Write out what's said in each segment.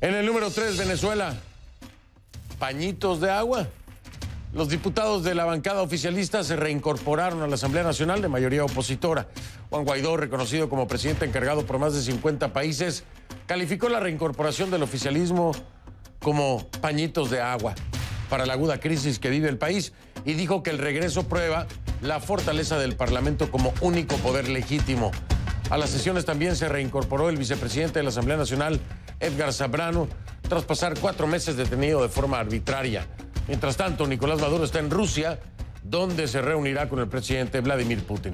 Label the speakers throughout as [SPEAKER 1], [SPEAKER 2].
[SPEAKER 1] En el número 3, Venezuela. Pañitos de agua. Los diputados de la bancada oficialista se reincorporaron a la Asamblea Nacional de mayoría opositora. Juan Guaidó, reconocido como presidente encargado por más de 50 países, calificó la reincorporación del oficialismo como pañitos de agua para la aguda crisis que vive el país y dijo que el regreso prueba la fortaleza del Parlamento como único poder legítimo. A las sesiones también se reincorporó el vicepresidente de la Asamblea Nacional, Edgar Zambrano, tras pasar 4 meses detenido de forma arbitraria. Mientras tanto, Nicolás Maduro está en Rusia, donde se reunirá con el presidente Vladimir Putin.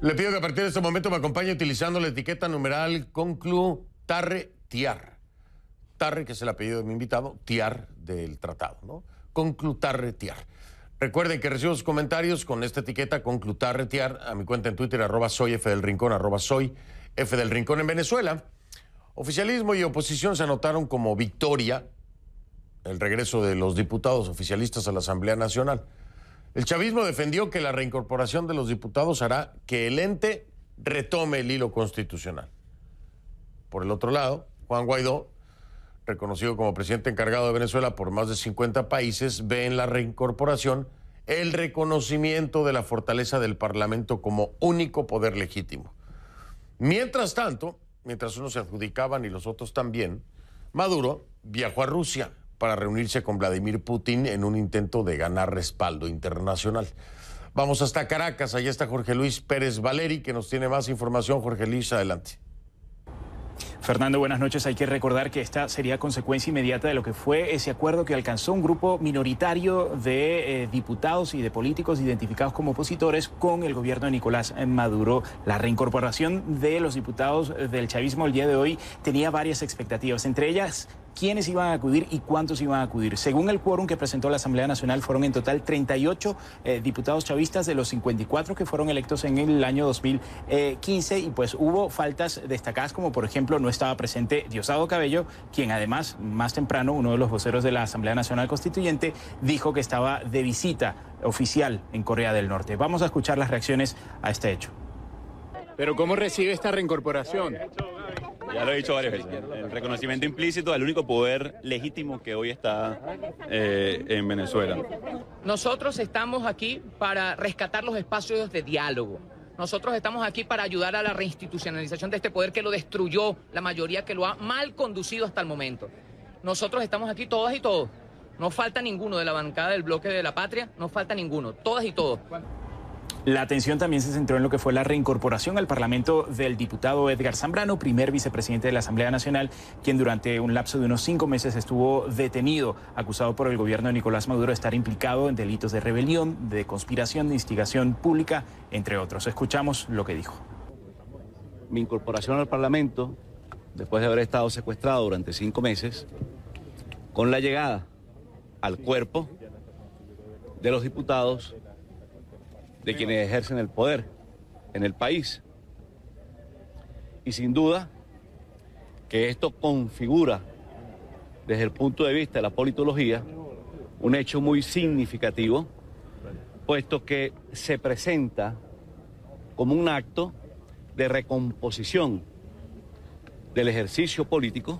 [SPEAKER 1] Le pido que a partir de este momento me acompañe utilizando la etiqueta numeral conclu tarre tiar. Tarre, que es el apellido de mi invitado, tiar del tratado, ¿no? Conclu tarre tiar. Recuerden que recibo sus comentarios con esta etiqueta conclu tarre tiar a mi cuenta en Twitter, @soyfdelrincón, @soyfdelrincón. En Venezuela, oficialismo y oposición se anotaron como victoria el regreso de los diputados oficialistas a la Asamblea Nacional. El chavismo defendió que la reincorporación de los diputados hará que el ente retome el hilo constitucional. Por el otro lado, Juan Guaidó, reconocido como presidente encargado de Venezuela por más de 50 países, ve en la reincorporación el reconocimiento de la fortaleza del Parlamento como único poder legítimo. Mientras tanto, mientras unos se adjudicaban y los otros también, Maduro viajó a Rusia para reunirse con Vladimir Putin en un intento de ganar respaldo internacional. Vamos hasta Caracas, allá está Jorge Luis Pérez Valeri, que nos tiene más información. Jorge Luis, adelante.
[SPEAKER 2] Fernando, buenas noches. Hay que recordar que esta sería consecuencia inmediata de lo que fue ese acuerdo que alcanzó un grupo minoritario de diputados y de políticos identificados como opositores con el gobierno de Nicolás Maduro. La reincorporación de los diputados del chavismo el día de hoy tenía varias expectativas, entre ellas quiénes iban a acudir y cuántos iban a acudir. Según el quórum que presentó la Asamblea Nacional, fueron en total 38 diputados chavistas de los 54 que fueron electos en el año 2015 y pues hubo faltas destacadas, como por ejemplo no estaba presente Diosdado Cabello, quien además más temprano, uno de los voceros de la Asamblea Nacional Constituyente, dijo que estaba de visita oficial en Corea del Norte. Vamos a escuchar las reacciones a este hecho.
[SPEAKER 3] Pero ¿cómo recibe esta reincorporación?
[SPEAKER 4] Ya lo he dicho varias veces, el reconocimiento implícito del único poder legítimo que hoy está en Venezuela.
[SPEAKER 5] Nosotros estamos aquí para rescatar los espacios de diálogo. Nosotros estamos aquí para ayudar a la reinstitucionalización de este poder que lo destruyó la mayoría, que lo ha mal conducido hasta el momento. Nosotros estamos aquí todas y todos. No falta ninguno de la bancada del Bloque de la Patria, no falta ninguno, todas y todos.
[SPEAKER 2] La atención también se centró en lo que fue la reincorporación al Parlamento del diputado Edgar Zambrano, primer vicepresidente de la Asamblea Nacional, quien durante un lapso de unos 5 meses estuvo detenido, acusado por el gobierno de Nicolás Maduro de estar implicado en delitos de rebelión, de conspiración, de instigación pública, entre otros. Escuchamos lo que dijo.
[SPEAKER 6] Mi incorporación al Parlamento, después de haber estado secuestrado durante 5 meses, con la llegada al cuerpo de los diputados de quienes ejercen el poder en el país. Y sin duda que esto configura, desde el punto de vista de la politología, un hecho muy significativo, puesto que se presenta como un acto de recomposición del ejercicio político.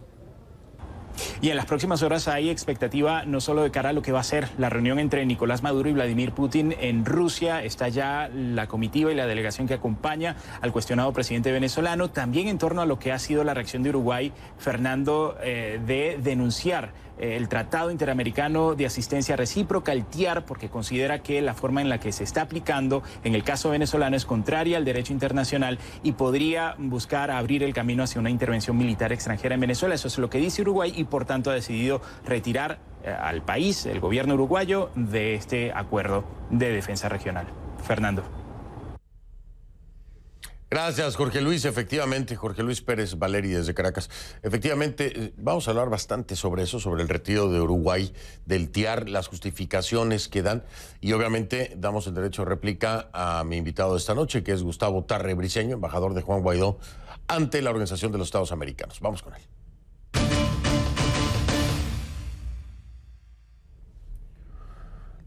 [SPEAKER 2] Y en las próximas horas hay expectativa no solo de cara a lo que va a ser la reunión entre Nicolás Maduro y Vladimir Putin en Rusia. Está ya la comitiva y la delegación que acompaña al cuestionado presidente venezolano. También en torno a lo que ha sido la reacción de Uruguay, Fernando, de denunciar el Tratado Interamericano de Asistencia Recíproca, el TIAR, porque considera que la forma en la que se está aplicando en el caso venezolano es contraria al derecho internacional y podría buscar abrir el camino hacia una intervención militar extranjera en Venezuela. Eso es lo que dice Uruguay y por tanto ha decidido retirar al país, el gobierno uruguayo, de este acuerdo de defensa regional. Fernando.
[SPEAKER 1] Gracias, Jorge Luis. Efectivamente, Jorge Luis Pérez Valeri desde Caracas. Efectivamente, vamos a hablar bastante sobre eso, sobre el retiro de Uruguay del TIAR, las justificaciones que dan y obviamente damos el derecho de réplica a mi invitado de esta noche, que es Gustavo Tarre Briceño, embajador de Juan Guaidó ante la Organización de los Estados Americanos. Vamos con él.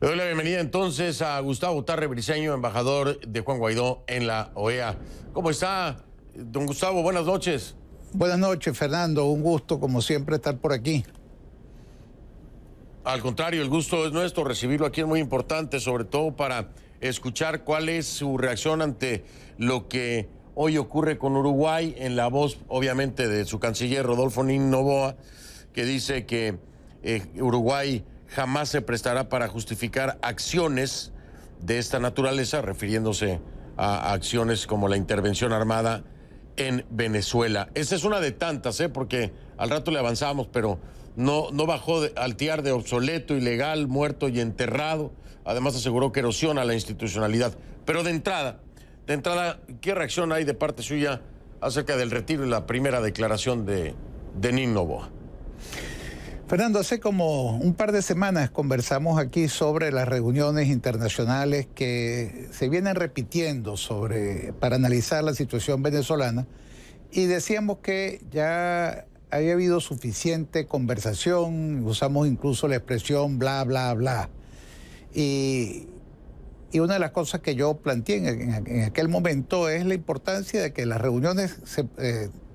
[SPEAKER 1] Le doy la bienvenida entonces a Gustavo Tarre Briceño, embajador de Juan Guaidó en la OEA. ¿Cómo está, don Gustavo? Buenas noches.
[SPEAKER 7] Buenas noches, Fernando. Un gusto, como siempre, estar por aquí.
[SPEAKER 1] Al contrario, el gusto es nuestro. Recibirlo aquí es muy importante, sobre todo para escuchar cuál es su reacción ante lo que hoy ocurre con Uruguay, en la voz, obviamente, de su canciller Rodolfo Nin Noboa, que dice que Uruguay jamás se prestará para justificar acciones de esta naturaleza, refiriéndose a acciones como la intervención armada en Venezuela. Esa es una de tantas, porque al rato le avanzamos, pero no bajó al tiar de obsoleto, ilegal, muerto y enterrado. Además aseguró que erosiona la institucionalidad. Pero de entrada, ¿qué reacción hay de parte suya acerca del retiro y la primera declaración de Nin Noboa?
[SPEAKER 7] Fernando, hace como un par de semanas conversamos aquí sobre las reuniones internacionales que se vienen repitiendo para analizar la situación venezolana, y decíamos que ya había habido suficiente conversación, usamos incluso la expresión bla, bla, bla. Y una de las cosas que yo planteé en aquel momento es la importancia de que las reuniones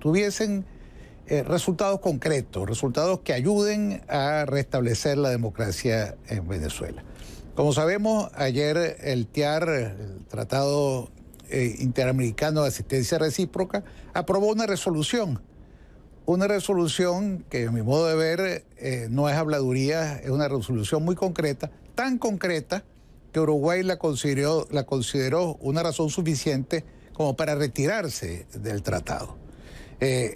[SPEAKER 7] tuviesen resultados concretos, resultados que ayuden a restablecer la democracia en Venezuela. Como sabemos, ayer el TIAR, el Tratado Interamericano de Asistencia Recíproca, aprobó una resolución que, a mi modo de ver, no es habladuría, es una resolución muy concreta, tan concreta que Uruguay la consideró una razón suficiente como para retirarse del tratado.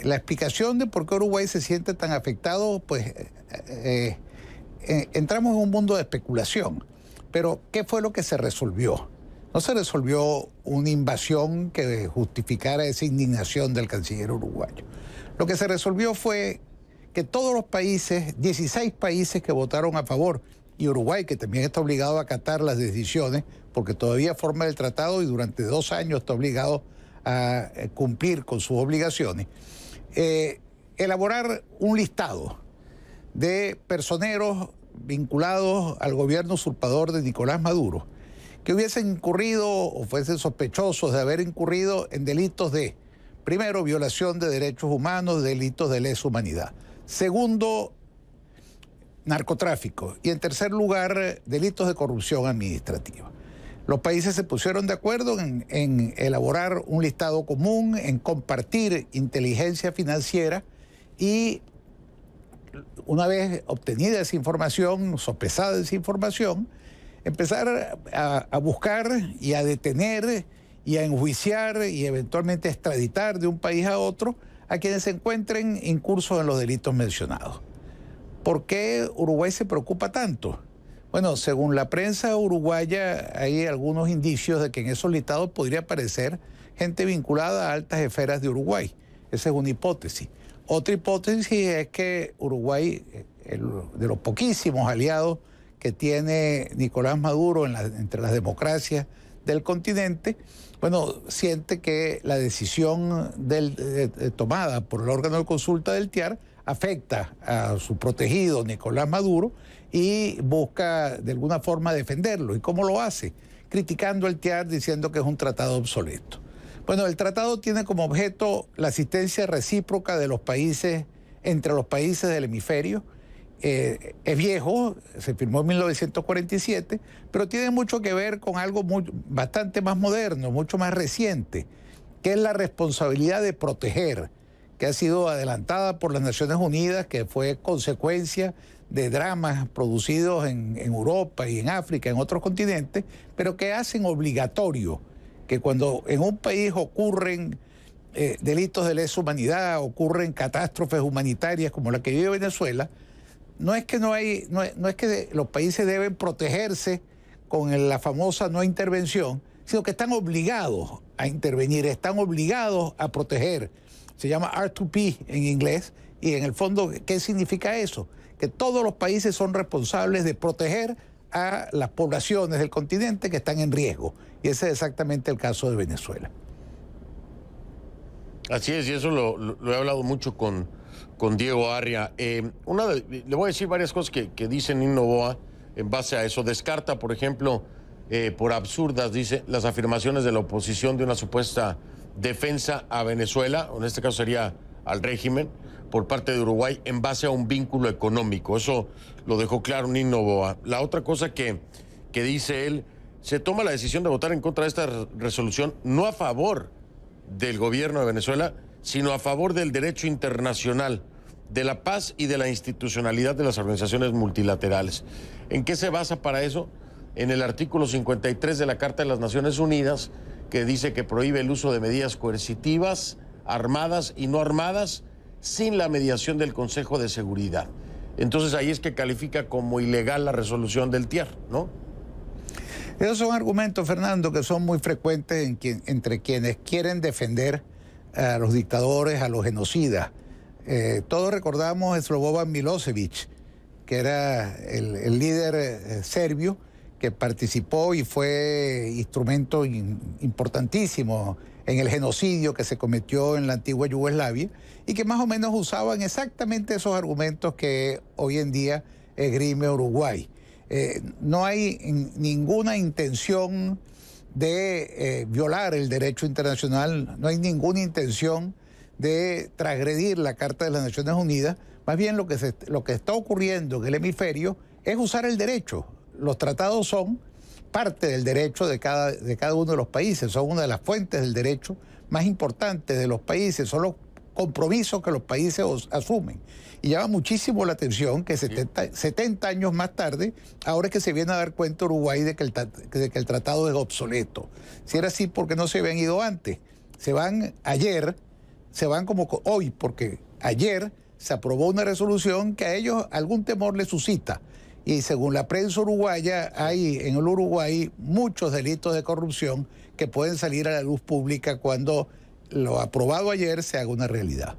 [SPEAKER 7] La explicación de por qué Uruguay se siente tan afectado, pues entramos en un mundo de especulación. Pero, ¿qué fue lo que se resolvió? No se resolvió una invasión que justificara esa indignación del canciller uruguayo. Lo que se resolvió fue que todos los países, 16 países que votaron a favor, y Uruguay, que también está obligado a acatar las decisiones, porque todavía forma el tratado y durante 2 años está obligado a cumplir con sus obligaciones, elaborar un listado de personeros vinculados al gobierno usurpador de Nicolás Maduro, que hubiesen incurrido o fuesen sospechosos de haber incurrido en delitos de, primero, violación de derechos humanos, delitos de lesa humanidad. Segundo, narcotráfico. Y en tercer lugar, delitos de corrupción administrativa. Los países se pusieron de acuerdo en elaborar un listado común, en compartir inteligencia financiera y, una vez obtenida esa información, sopesada esa información, empezar a buscar y a detener y a enjuiciar y eventualmente extraditar de un país a otro a quienes se encuentren incursos en los delitos mencionados. ¿Por qué Uruguay se preocupa tanto? Bueno, según la prensa uruguaya, hay algunos indicios de que en esos listados podría aparecer gente vinculada a altas esferas de Uruguay. Esa es una hipótesis. Otra hipótesis es que Uruguay, de los poquísimos aliados que tiene Nicolás Maduro entre las democracias del continente, bueno, siente que la decisión tomada por el órgano de consulta del TIAR afecta a su protegido Nicolás Maduro y busca de alguna forma defenderlo. ¿Y cómo lo hace? Criticando el TIAR, diciendo que es un tratado obsoleto. Bueno, el tratado tiene como objeto la asistencia recíproca de los países, entre los países del hemisferio. Es viejo, se firmó en 1947, pero tiene mucho que ver con algo bastante más moderno, mucho más reciente, que es la responsabilidad de proteger, que ha sido adelantada por las Naciones Unidas, que fue consecuencia de dramas producidos en Europa y en África, en otros continentes, pero que hacen obligatorio que cuando en un país ocurren delitos de lesa humanidad, ocurren catástrofes humanitarias como la que vive Venezuela, no es que los países deben protegerse con la famosa no intervención, sino que están obligados a intervenir, están obligados a proteger. Se llama R2P en inglés, y en el fondo, ¿qué significa eso? Que todos los países son responsables de proteger a las poblaciones del continente que están en riesgo. Y ese es exactamente el caso de Venezuela.
[SPEAKER 1] Así es, y eso lo he hablado mucho con Diego Arria. Le voy a decir varias cosas que dice Nin Noboa en base a eso. Descarta, por ejemplo, por absurdas, dice, las afirmaciones de la oposición de una supuesta defensa a Venezuela, o en este caso sería al régimen, por parte de Uruguay en base a un vínculo económico. Eso lo dejó claro Nino Noboa. La otra cosa que dice él, se toma la decisión de votar en contra de esta resolución no a favor del gobierno de Venezuela, sino a favor del derecho internacional, de la paz y de la institucionalidad de las organizaciones multilaterales. ¿En qué se basa para eso? En el artículo 53 de la Carta de las Naciones Unidas, que dice que prohíbe el uso de medidas coercitivas, armadas y no armadas, sin la mediación del Consejo de Seguridad. Entonces ahí es que califica como ilegal la resolución del TIAR, ¿no?
[SPEAKER 7] Esos son argumentos, Fernando, que son muy frecuentes entre quienes quieren defender a los dictadores, a los genocidas. Todos recordamos a Slobodan Milosevic, que era el líder serbio que participó y fue instrumento importantísimo en el genocidio que se cometió en la antigua Yugoslavia y que más o menos usaban exactamente esos argumentos que hoy en día esgrime Uruguay. No hay ninguna intención de violar el derecho internacional, no hay ninguna intención de transgredir la Carta de las Naciones Unidas. Más bien lo que está ocurriendo en el hemisferio es usar el derecho. Los tratados son parte del derecho de cada uno de los países, son una de las fuentes del derecho más importantes de los países, son los compromisos que los países asumen. Y llama muchísimo la atención que 70 años más tarde, ahora es que se viene a dar cuenta Uruguay de que el tratado es obsoleto. Si era así, ¿por qué no se habían ido antes? Se van ayer, se van como hoy, porque ayer se aprobó una resolución que a ellos algún temor les suscita. Y según la prensa uruguaya, hay en el Uruguay muchos delitos de corrupción que pueden salir a la luz pública cuando lo aprobado ayer se haga una realidad.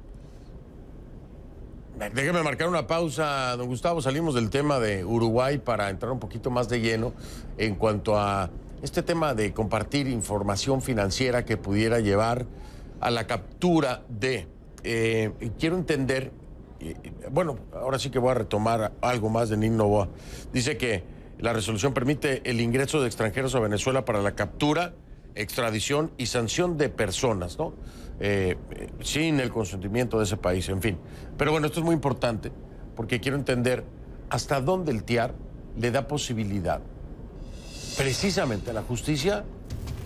[SPEAKER 1] Déjeme marcar una pausa, don Gustavo. Salimos del tema de Uruguay para entrar un poquito más de lleno en cuanto a este tema de compartir información financiera que pudiera llevar a la captura de... quiero entender... bueno, ahora sí que voy a retomar algo más de Nino Noboa. Dice que la resolución permite el ingreso de extranjeros a Venezuela para la captura, extradición y sanción de personas, ¿no? Sin el consentimiento de ese país, en fin. Pero bueno, esto es muy importante porque quiero entender hasta dónde el TIAR le da posibilidad precisamente a la justicia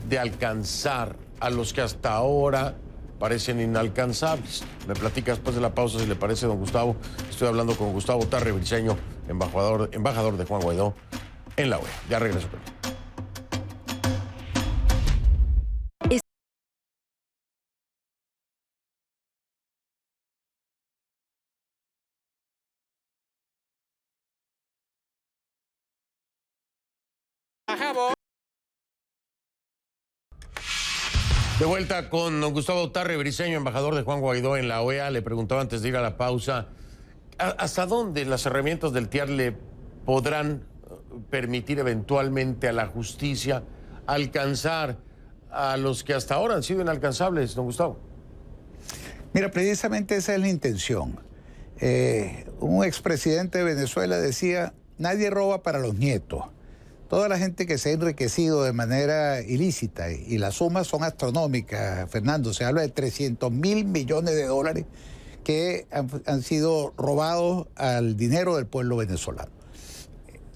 [SPEAKER 1] de alcanzar a los que hasta ahora parecen inalcanzables. Me platica después de la pausa, si le parece, don Gustavo. Estoy hablando con Gustavo Tarre Briceño, embajador de Juan Guaidó en la OEA. Ya regreso. De vuelta con don Gustavo Tarre Briceño, embajador de Juan Guaidó en la OEA. Le preguntaba antes de ir a la pausa, ¿hasta dónde las herramientas del TIAR le podrán permitir eventualmente a la justicia alcanzar a los que hasta ahora han sido inalcanzables, don Gustavo?
[SPEAKER 7] Mira, precisamente esa es la intención. Un expresidente de Venezuela decía, nadie roba para los nietos. Toda la gente que se ha enriquecido de manera ilícita, y las sumas son astronómicas, Fernando, se habla de 300.000 millones de dólares que han sido robados al dinero del pueblo venezolano.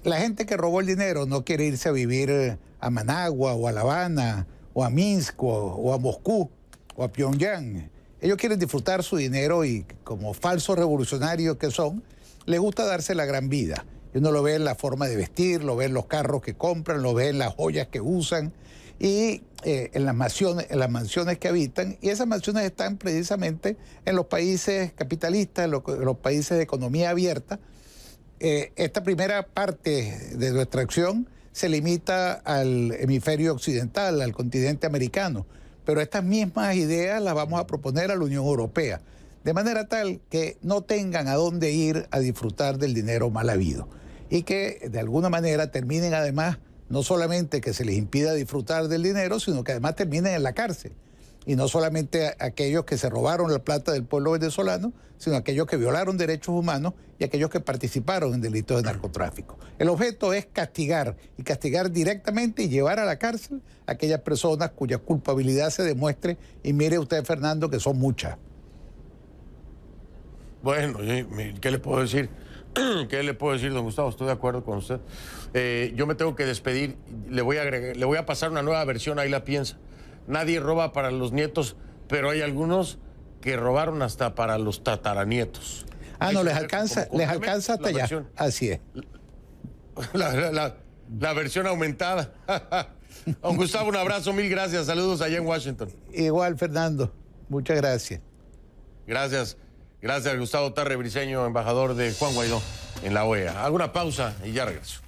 [SPEAKER 7] La gente que robó el dinero no quiere irse a vivir a Managua o a La Habana o a Minsk o a Moscú o a Pyongyang. Ellos quieren disfrutar su dinero y, como falsos revolucionarios que son, les gusta darse la gran vida. Y uno lo ve en la forma de vestir, lo ve en los carros que compran, lo ve en las joyas que usan y en las mansiones que habitan. Y esas mansiones están precisamente en los países capitalistas, en los países de economía abierta. Esta primera parte de nuestra acción se limita al hemisferio occidental, al continente americano. Pero estas mismas ideas las vamos a proponer a la Unión Europea, de manera tal que no tengan a dónde ir a disfrutar del dinero mal habido y que de alguna manera terminen además, no solamente que se les impida disfrutar del dinero, sino que además terminen en la cárcel. y no solamente aquellos que se robaron la plata del pueblo venezolano, sino aquellos que violaron derechos humanos y aquellos que participaron en delitos de narcotráfico. El objeto es castigar, y castigar directamente y llevar a la cárcel a aquellas personas cuya culpabilidad se demuestre, y mire usted, Fernando, que son muchas.
[SPEAKER 1] Bueno, ¿qué le puedo decir? ¿Qué le puedo decir, don Gustavo? Estoy de acuerdo con usted. Yo me tengo que despedir. Le voy a pasar una nueva versión, ahí la piensa. Nadie roba para los nietos, pero hay algunos que robaron hasta para los tataranietos.
[SPEAKER 7] Ah, no, les alcanza hasta allá. Así es.
[SPEAKER 1] La versión aumentada. Don Gustavo, un abrazo, mil gracias. Saludos allá en Washington.
[SPEAKER 7] Igual, Fernando. Muchas gracias.
[SPEAKER 1] Gracias. Gracias, Gustavo Tarre Briceño, embajador de Juan Guaidó en la OEA. Hago una pausa y ya regreso.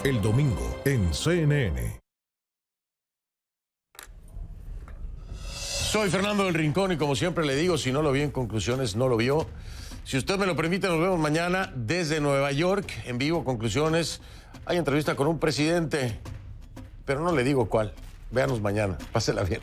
[SPEAKER 8] El domingo en CNN.
[SPEAKER 1] Soy Fernando del Rincón y como siempre le digo, si no lo vi en Conclusiones, no lo vio. Si usted me lo permite, nos vemos mañana desde Nueva York, en vivo, Conclusiones. Hay entrevista con un presidente, pero no le digo cuál. Véanos mañana. Pásela bien.